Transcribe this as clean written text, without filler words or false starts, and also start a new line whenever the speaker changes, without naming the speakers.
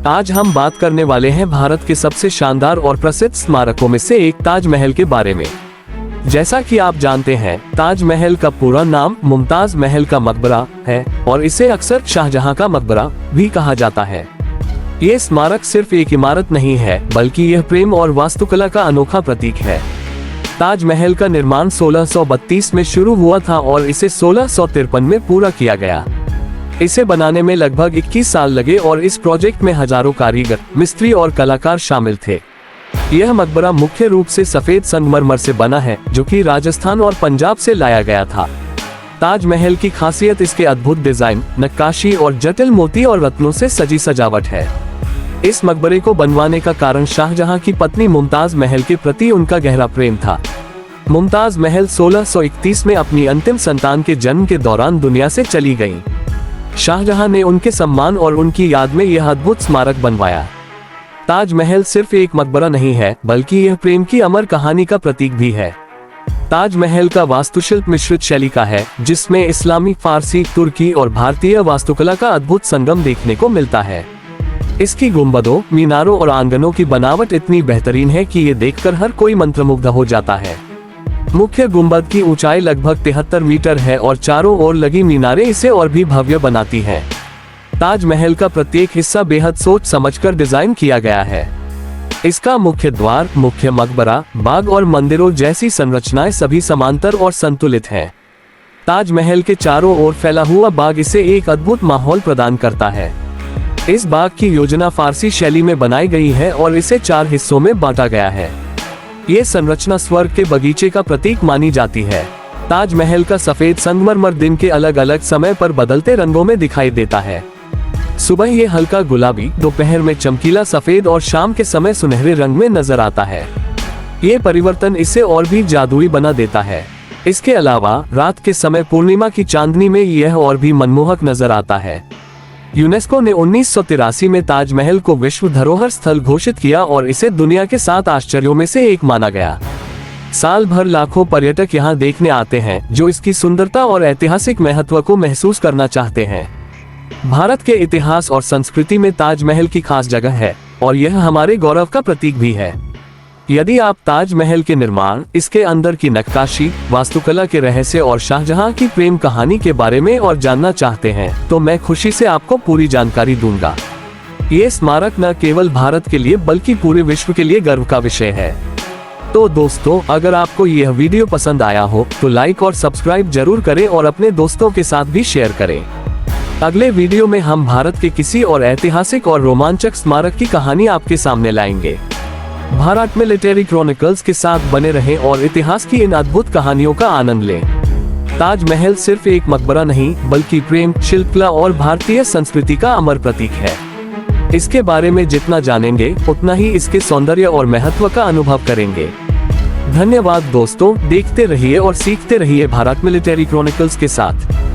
आज हम बात करने वाले हैं भारत के सबसे शानदार और प्रसिद्ध स्मारकों में से एक ताजमहल के बारे में। जैसा कि आप जानते हैं, ताजमहल का पूरा नाम मुमताज महल का मकबरा है और इसे अक्सर शाहजहां का मकबरा भी कहा जाता है। ये स्मारक सिर्फ एक इमारत नहीं है, बल्कि यह प्रेम और वास्तुकला का अनोखा प्रतीक है। ताजमहल का निर्माण 1632 में शुरू हुआ था और इसे 1653 में पूरा किया गया। इसे बनाने में लगभग 21 साल लगे और इस प्रोजेक्ट में हजारों कारीगर, मिस्त्री और कलाकार शामिल थे। यह मकबरा मुख्य रूप से सफेद संगमरमर से बना है, जो कि राजस्थान और पंजाब से लाया गया था। ताजमहल की खासियत इसके अद्भुत डिजाइन, नक्काशी और जटिल मोती और रत्नों से सजी सजावट है। इस मकबरे को बनवाने का कारण शाहजहां की पत्नी मुमताज महल के प्रति उनका गहरा प्रेम था। मुमताज महल 1631 में अपनी अंतिम संतान के जन्म के दौरान दुनिया से चली गईं। शाहजहां ने उनके सम्मान और उनकी याद में यह अद्भुत स्मारक बनवाया। ताजमहल सिर्फ एक मकबरा नहीं है, बल्कि यह प्रेम की अमर कहानी का प्रतीक भी है। ताजमहल का वास्तुशिल्प मिश्रित शैली का है, जिसमें इस्लामी, फारसी, तुर्की और भारतीय वास्तुकला का अद्भुत संगम देखने को मिलता है। इसकी गुंबदों, मीनारों और आंगनों की बनावट इतनी बेहतरीन है कि ये देखकर हर कोई मंत्रमुग्ध हो जाता है। मुख्य गुंबद की ऊंचाई लगभग 73 मीटर है और चारों ओर लगी मीनारें इसे और भी भव्य बनाती हैं। ताजमहल का प्रत्येक हिस्सा बेहद सोच समझकर डिजाइन किया गया है। इसका मुख्य द्वार, मुख्य मकबरा, बाग और मंदिरों जैसी संरचनाएं सभी समांतर और संतुलित हैं। ताजमहल के चारों ओर फैला हुआ बाग इसे एक अद्भुत माहौल प्रदान करता है। इस बाग की योजना फारसी शैली में बनाई गई है और इसे 4 हिस्सों में बांटा गया है। ये संरचना स्वर्ग के बगीचे का प्रतीक मानी जाती है। ताजमहल का सफेद संगमरमर दिन के अलग अलग समय पर बदलते रंगों में दिखाई देता है। सुबह ये हल्का गुलाबी, दोपहर में चमकीला सफेद और शाम के समय सुनहरे रंग में नजर आता है। ये परिवर्तन इसे और भी जादुई बना देता है। इसके अलावा रात के समय पूर्णिमा की चांदनी में यह और भी मनमोहक नजर आता है। यूनेस्को ने 1983 में ताजमहल को विश्व धरोहर स्थल घोषित किया और इसे दुनिया के 7 आश्चर्यों में से एक माना गया। साल भर लाखों पर्यटक यहाँ देखने आते हैं, जो इसकी सुंदरता और ऐतिहासिक महत्व को महसूस करना चाहते हैं। भारत के इतिहास और संस्कृति में ताजमहल की खास जगह है और यह हमारे गौरव का प्रतीक भी है। यदि आप ताजमहल के निर्माण, इसके अंदर की नक्काशी, वास्तुकला के रहस्य और शाहजहां की प्रेम कहानी के बारे में और जानना चाहते हैं, तो मैं खुशी से आपको पूरी जानकारी दूंगा। ये स्मारक न केवल भारत के लिए बल्कि पूरे विश्व के लिए गर्व का विषय है। तो दोस्तों, अगर आपको यह वीडियो पसंद आया हो तो लाइक और सब्सक्राइब जरूर करें और अपने दोस्तों के साथ भी शेयर करें। अगले वीडियो में हम भारत के किसी और ऐतिहासिक और रोमांचक स्मारक की कहानी आपके सामने लाएंगे। भारत मिलिट्री क्रॉनिकल्स के साथ बने रहें और इतिहास की इन अद्भुत कहानियों का आनंद लें। ताजमहल सिर्फ एक मकबरा नहीं, बल्कि प्रेम, शिल्पकला और भारतीय संस्कृति का अमर प्रतीक है। इसके बारे में जितना जानेंगे, उतना ही इसके सौंदर्य और महत्व का अनुभव करेंगे। धन्यवाद दोस्तों, देखते रहिए और सीखते रहिए भारत मिलिट्री क्रॉनिकल्स के साथ।